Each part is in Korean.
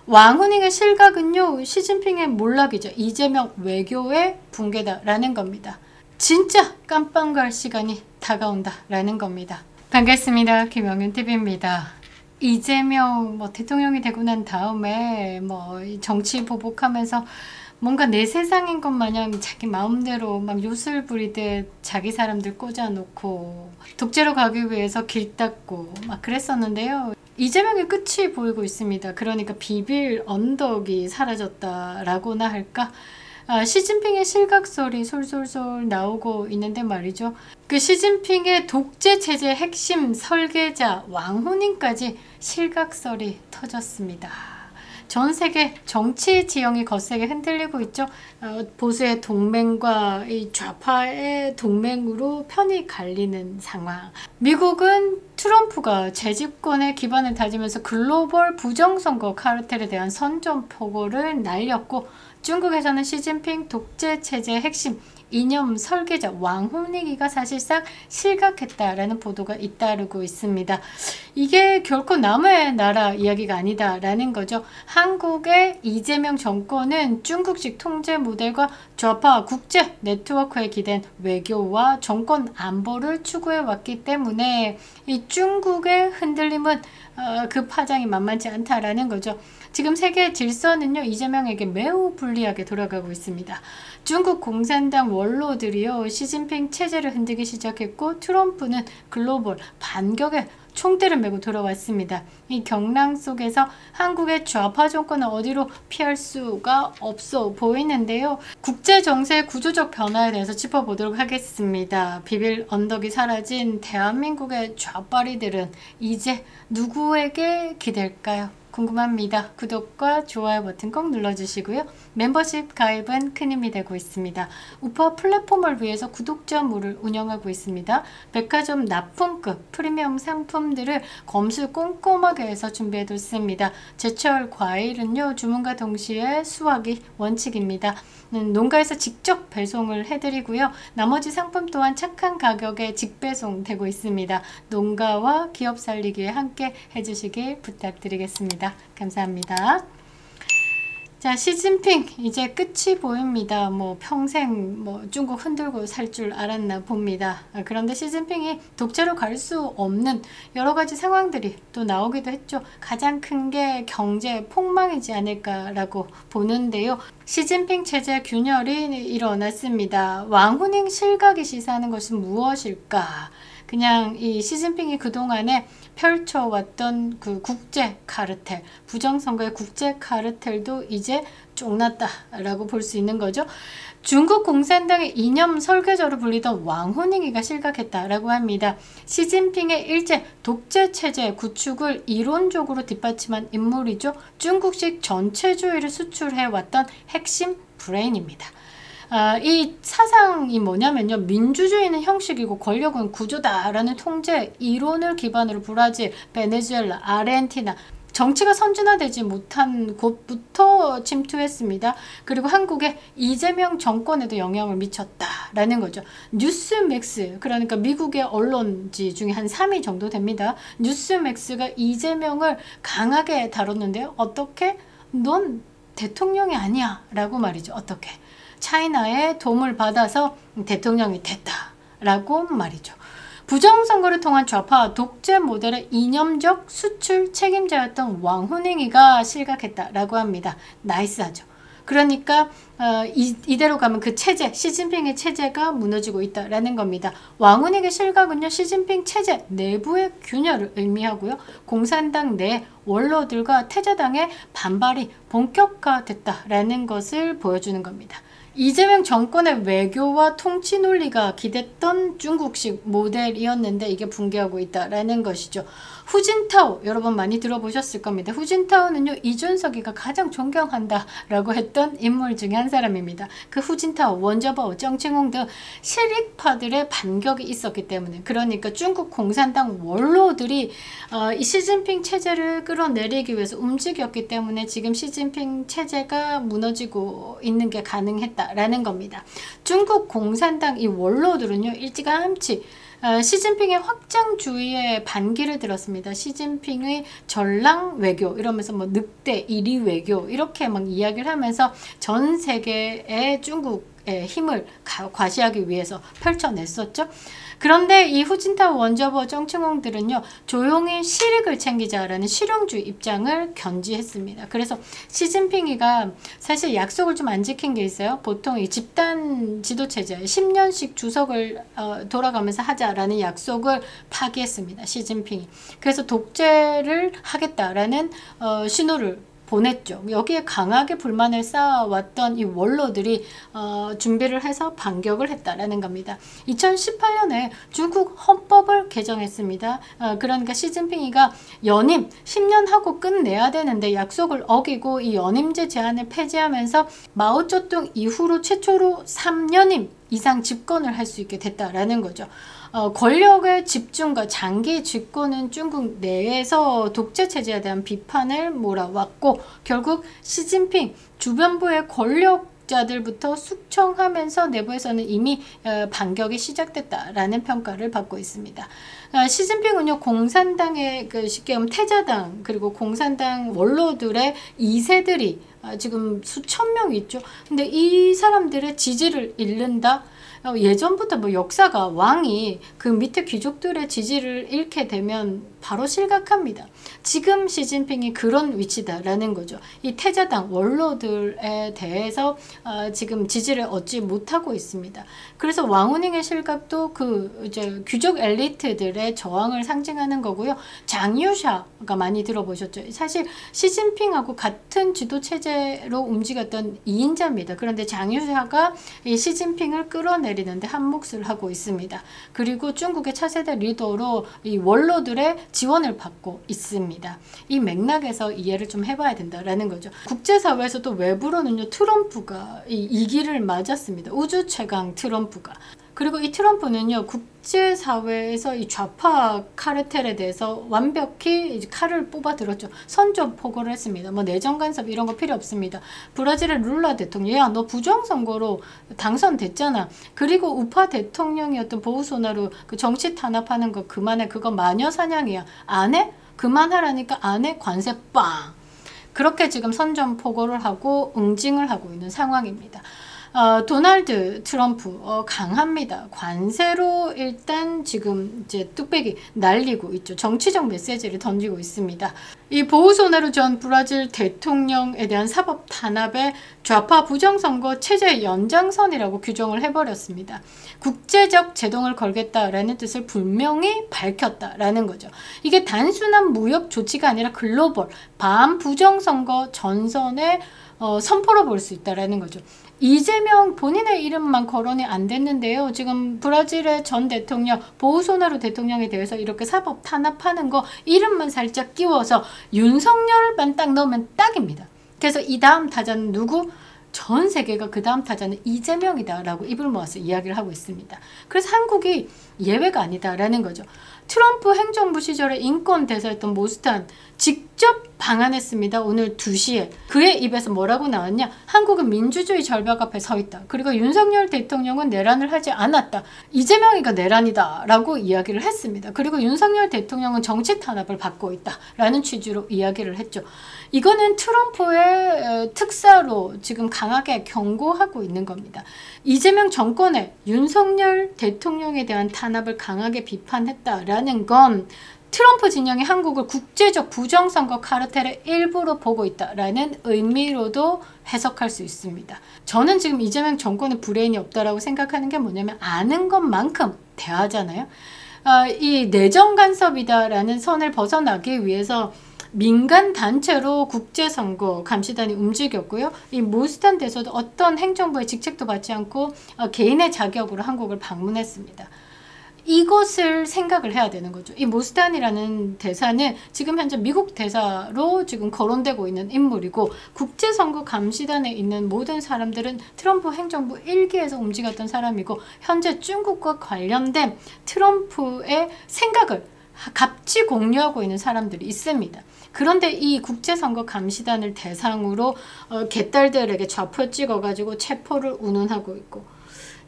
왕후닝의 실각은요, 시진핑의 몰락이죠. 이재명 외교의 붕괴다라는 겁니다. 진짜 깜빵 갈 시간이 다가온다라는 겁니다. 반갑습니다. 김영윤TV입니다. 이재명 대통령이 되고 난 다음에 정치 보복하면서 뭔가 내 세상인 것 마냥 자기 마음대로 막 요술 부리듯 자기 사람들 꽂아놓고 독재로 가기 위해서 길 닦고 막 그랬었는데요. 이재명의 끝이 보이고 있습니다. 그러니까 비빌 언덕이 사라졌다라고나 할까? 시진핑의 실각설이 솔솔솔 나오고 있는데 말이죠. 그 시진핑의 독재 체제의 핵심 설계자 왕후닝까지 실각설이 터졌습니다. 전 세계 정치 지형이 거세게 흔들리고 있죠. 보수의 동맹과 이 좌파의 동맹으로 편이 갈리는 상황. 미국은 트럼프가 재집권의 기반을 다지면서 글로벌 부정선거 카르텔에 대한 선전포고를 날렸고, 중국에서는 시진핑 독재 체제의 핵심 이념 설계자 왕후닝이가 사실상 실각했다라는 보도가 잇따르고 있습니다. 이게 결코 남의 나라 이야기가 아니다라는 거죠. 한국의 이재명 정권은 중국식 통제 모델과 좌파 국제 네트워크에 기댄 외교와 정권 안보를 추구해 왔기 때문에 이 중국의 흔들림은 그 파장이 만만치 않다라는 거죠. 지금 세계 질서는요, 이재명에게 매우 불리하게 돌아가고 있습니다. 중국 공산당 원로들이요, 시진핑 체제를 흔들기 시작했고, 트럼프는 글로벌 반격의 총대를 메고 돌아왔습니다. 이 경랑 속에서 한국의 좌파 정권은 어디로 피할 수가 없어 보이는데요. 국제 정세의 구조적 변화에 대해서 짚어보도록 하겠습니다. 비빌 언덕이 사라진 대한민국의 좌파리들은 이제 누구에게 기댈까요? 궁금합니다. 구독과 좋아요 버튼 꼭 눌러주시고요. 멤버십 가입은 큰 힘이 되고 있습니다. 우파 플랫폼을 위해서 구독자물을 운영하고 있습니다. 백화점 납품급 프리미엄 상품들을 검수 꼼꼼하게 해서 준비해뒀습니다. 제철 과일은요, 주문과 동시에 수확이 원칙입니다. 농가에서 직접 배송을 해드리고요. 나머지 상품 또한 착한 가격에 직배송 되고 있습니다. 농가와 기업 살리기에 함께 해주시길 부탁드리겠습니다. 감사합니다. 자, 시진핑 이제 끝이 보입니다. 평생 중국 흔들고 살 줄 알았나 봅니다. 그런데 시진핑이 독재로 갈 수 없는 여러 가지 상황들이 또 나오기도 했죠. 가장 큰 게 경제 폭망이지 않을까라고 보는데요. 시진핑 체제 균열이 일어났습니다. 왕후닝 실각이 시사하는 것은 무엇일까? 그냥 이 시진핑이 그동안에 펼쳐왔던 그 국제 카르텔, 부정선거의 국제 카르텔도 이제 쫑났다라고 볼 수 있는 거죠. 중국 공산당의 이념 설계자로 불리던 왕후닝이가 실각했다라고 합니다. 시진핑의 일제 독재 체제 구축을 이론적으로 뒷받침한 인물이죠. 중국식 전체주의를 수출해왔던 핵심 브레인입니다. 이 사상이 뭐냐면요, 민주주의는 형식이고 권력은 구조다라는 통제 이론을 기반으로 브라질, 베네수엘라, 아르헨티나 정치가 선진화되지 못한 곳부터 침투했습니다. 그리고 한국의 이재명 정권에도 영향을 미쳤다라는 거죠. 뉴스맥스, 그러니까 미국의 언론지 중에 한 3위 정도 됩니다. 뉴스맥스가 이재명을 강하게 다뤘는데요. 어떻게? 넌 대통령이 아니야 라고 말이죠. 어떻게? 차이나의 도움을 받아서 대통령이 됐다라고 말이죠. 부정선거를 통한 좌파 독재 모델의 이념적 수출 책임자였던 왕후닝이가 실각했다라고 합니다. 나이스하죠. 그러니까 이대로 가면 그 체제, 시진핑의 체제가 무너지고 있다라는 겁니다. 왕후닝의 실각은요, 시진핑 체제 내부의 균열을 의미하고요. 공산당 내 원로들과 태자당의 반발이 본격화됐다라는 것을 보여주는 겁니다. 이재명 정권의 외교와 통치 논리가 기댔던 중국식 모델이었는데 이게 붕괴하고 있다라는 것이죠. 후진타오 여러분 많이 들어보셨을 겁니다. 후진타오는요, 이준석이가 가장 존경한다라고 했던 인물 중에 한 사람입니다. 그 후진타오, 원저바오, 정칭홍 등 실익파들의 반격이 있었기 때문에, 그러니까 중국 공산당 원로들이 이 시진핑 체제를 끌어내리기 위해서 움직였기 때문에 지금 시진핑 체제가 무너지고 있는 게 가능했다라는 겁니다. 중국 공산당 이 원로들은요, 일찌감치 시진핑의 확장주의에 반기를 들었습니다. 시진핑의 전랑 외교 이러면서 뭐 늑대 1위 외교 이렇게 막 이야기를 하면서 전 세계의 중국의 힘을 과시하기 위해서 펼쳐냈었죠. 그런데 이 후진타오 원저버 정칭홍들은요, 조용히 실익을 챙기자라는 실용주의 입장을 견지했습니다. 그래서 시진핑이가 사실 약속을 좀 안 지킨 게 있어요. 보통 이 집단 지도체제 10년씩 주석을 돌아가면서 하자라는 약속을 파기했습니다. 시진핑이. 그래서 독재를 하겠다라는 신호를 보냈죠. 여기에 강하게 불만을 쌓아왔던 이 원로들이 준비를 해서 반격을 했다라는 겁니다. 2018년에 중국 헌법을 개정했습니다. 그러니까 시진핑이가 연임 10년 하고 끝내야 되는데 약속을 어기고 이 연임제 제한을 폐지하면서 마오쩌둥 이후로 최초로 3년임 이상 집권을 할 수 있게 됐다라는 거죠. 권력의 집중과 장기 집권은 중국 내에서 독재 체제에 대한 비판을 몰아왔고 결국 시진핑 주변부의 권력자들부터 숙청하면서 내부에서는 이미 반격이 시작됐다라는 평가를 받고 있습니다. 시진핑은요, 공산당의 쉽게 하면 태자당 그리고 공산당 원로들의 2세들이 지금 수천 명 있죠. 근데 이 사람들의 지지를 잃는다. 예전부터 뭐 역사가 왕이 그 밑에 귀족들의 지지를 잃게 되면 바로 실각합니다. 지금 시진핑이 그런 위치다라는 거죠. 이 태자당 원로들에 대해서 지금 지지를 얻지 못하고 있습니다. 그래서 왕후닝의 실각도 그 이제 귀족 엘리트들의 저항을 상징하는 거고요. 장유샤가 많이 들어보셨죠. 사실 시진핑하고 같은 지도 체제로 움직였던 2인자입니다. 그런데 장유샤가 이 시진핑을 끌어내리는데 한 몫을 하고 있습니다. 그리고 중국의 차세대 리더로 이 원로들의 지원을 받고 있습니다. 이 맥락에서 이해를 좀 해봐야 된다라는 거죠. 국제사회에서도 외부로는요, 트럼프가 이 길을 맞았습니다. 우주 최강 트럼프가. 그리고 이 트럼프는요, 국제사회에서 이 좌파 카르텔에 대해서 완벽히 이제 칼을 뽑아 들었죠. 선전포고를 했습니다. 뭐 내정 간섭 이런 거 필요 없습니다. 브라질의 룰라 대통령, 야, 너 부정선거로 당선됐잖아. 그리고 우파 대통령이었던 보우소나루 그 정치 탄압하는 거 그만해. 그거 마녀 사냥이야. 안 해? 그만하라니까 안 해? 관세 빵. 그렇게 지금 선전포고를 하고 응징을 하고 있는 상황입니다. 도널드 트럼프 강합니다. 관세로 일단 지금 이제 뚝배기 날리고 있죠. 정치적 메시지를 던지고 있습니다. 이 보우소나루 전 브라질 대통령에 대한 사법 탄압의 좌파 부정선거 체제 연장선이라고 규정을 해버렸습니다. 국제적 제동을 걸겠다라는 뜻을 분명히 밝혔다라는 거죠. 이게 단순한 무역 조치가 아니라 글로벌 반부정선거 전선의 선포로 볼 수 있다라는 거죠. 이재명 본인의 이름만 거론이 안 됐는데요. 지금 브라질의 전 대통령 보우소나루 대통령에 대해서 이렇게 사법 탄압하는 거 이름만 살짝 끼워서 윤석열만 딱 넣으면 딱입니다. 그래서 이 다음 타자는 누구? 전 세계가 그 다음 타자는 이재명이다라고 입을 모아서 이야기를 하고 있습니다. 그래서 한국이 예외가 아니다라는 거죠. 트럼프 행정부 시절에 인권 대사였던 모스탄 직접 방한했습니다. 오늘 2시에. 그의 입에서 뭐라고 나왔냐? 한국은 민주주의 절벽 앞에 서 있다. 그리고 윤석열 대통령은 내란을 하지 않았다. 이재명이가 내란이다 라고 이야기를 했습니다. 그리고 윤석열 대통령은 정치 탄압을 받고 있다 라는 취지로 이야기를 했죠. 이거는 트럼프의 특사로 지금 강하게 경고하고 있는 겁니다. 이재명 정권의 윤석열 대통령에 대한 탄압을 강하게 비판했다라는 건 트럼프 진영이 한국을 국제적 부정선거 카르텔의 일부로 보고 있다라는 의미로도 해석할 수 있습니다. 저는 지금 이재명 정권의 브레인이 없다라고 생각하는 게 뭐냐면 아는 것만큼 대하잖아요. 이 내정 간섭이다라는 선을 벗어나기 위해서 민간 단체로 국제선거 감시단이 움직였고요. 이 모스탄 대사도 어떤 행정부의 직책도 받지 않고 개인의 자격으로 한국을 방문했습니다. 이것을 생각을 해야 되는 거죠. 이 모스탄이라는 대사는 지금 현재 미국 대사로 지금 거론되고 있는 인물이고 국제선거 감시단에 있는 모든 사람들은 트럼프 행정부 1기에서 움직였던 사람이고 현재 중국과 관련된 트럼프의 생각을 같이 공유하고 있는 사람들이 있습니다. 그런데 이 국제선거 감시단을 대상으로 개딸들에게 좌표 찍어가지고 체포를 운운하고 있고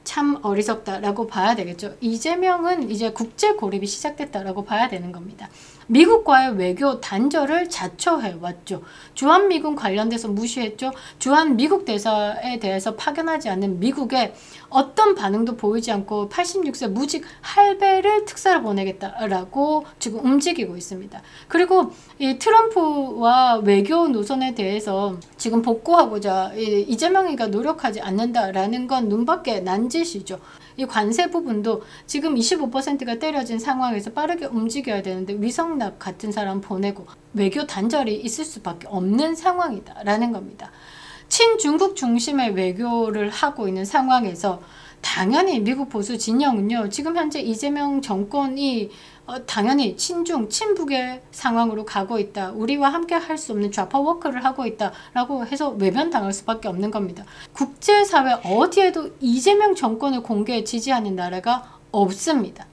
참 어리석다라고 봐야 되겠죠. 이재명은 이제 국제 고립이 시작됐다라고 봐야 되는 겁니다. 미국과의 외교 단절을 자초해왔죠. 주한미군 관련돼서 무시했죠. 주한미국 대사에 대해서 파견하지 않는 미국에 어떤 반응도 보이지 않고 86세 무직 할배를 특사를 보내겠다라고 지금 움직이고 있습니다. 그리고 이 트럼프와 외교 노선에 대해서 지금 복구하고자 이재명이가 노력하지 않는다라는 건 눈밖에 난 짓이죠. 이 관세 부분도 지금 25%가 때려진 상황에서 빠르게 움직여야 되는데 위성락 같은 사람 보내고 외교 단절이 있을 수밖에 없는 상황이다라는 겁니다. 친중국 중심의 외교를 하고 있는 상황에서 당연히 미국 보수 진영은요, 지금 현재 이재명 정권이 당연히 친중, 친북의 상황으로 가고 있다. 우리와 함께 할 수 없는 좌파 워크를 하고 있다라고 해서 외면당할 수밖에 없는 겁니다. 국제사회 어디에도 이재명 정권을 공개해 지지하는 나라가 없습니다.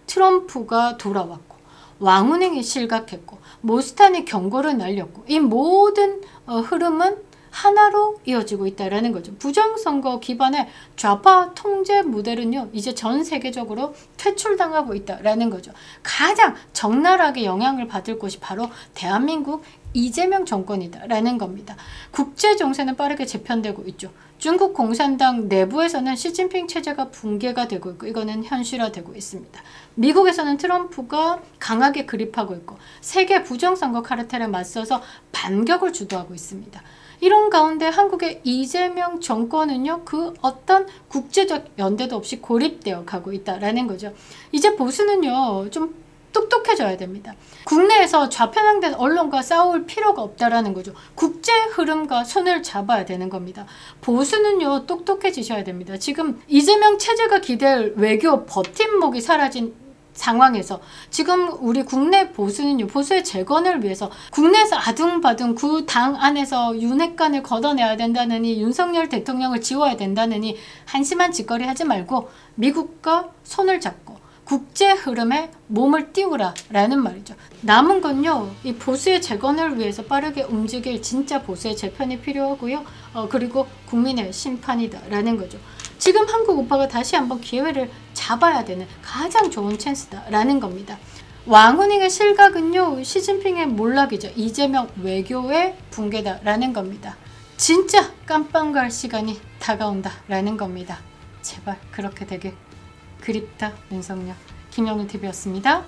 트럼프가 돌아왔고 왕운행이 실각했고 모스탄이 경고를 날렸고 이 모든 흐름은 하나로 이어지고 있다는 거죠. 부정선거 기반의 좌파 통제 모델은요, 이제 전 세계적으로 퇴출당하고 있다는 거죠. 가장 적나라하게 영향을 받을 곳이 바로 대한민국 이재명 정권이다라는 겁니다. 국제 정세는 빠르게 재편되고 있죠. 중국 공산당 내부에서는 시진핑 체제가 붕괴가 되고 있고 이거는 현실화되고 있습니다. 미국에서는 트럼프가 강하게 그립하고 있고 세계 부정선거 카르텔에 맞서서 반격을 주도하고 있습니다. 이런 가운데 한국의 이재명 정권은요, 그 어떤 국제적 연대도 없이 고립되어 가고 있다라는 거죠. 이제 보수는요, 좀 똑똑해져야 됩니다. 국내에서 좌편향된 언론과 싸울 필요가 없다라는 거죠. 국제 흐름과 손을 잡아야 되는 겁니다. 보수는요, 똑똑해지셔야 됩니다. 지금 이재명 체제가 기댈 외교 버팀목이 사라진 상황에서 지금 우리 국내 보수는요, 보수의 재건을 위해서 국내에서 아둥바둥 그 당 안에서 윤핵관을 걷어내야 된다느니 윤석열 대통령을 지워야 된다느니 한심한 짓거리 하지 말고 미국과 손을 잡고 국제 흐름에 몸을 띄우라 라는 말이죠. 남은 건요, 이 보수의 재건을 위해서 빠르게 움직일 진짜 보수의 재편이 필요하고요. 그리고 국민의 심판이다 라는 거죠. 지금 한국 우파가 다시 한번 기회를 잡아야 되는 가장 좋은 찬스다라는 겁니다. 왕후닝의 실각은요, 시진핑의 몰락이죠. 이재명 외교의 붕괴다라는 겁니다. 진짜 깜빵갈 시간이 다가온다라는 겁니다. 제발 그렇게 되길. 그립다 윤석열. 김영윤TV였습니다.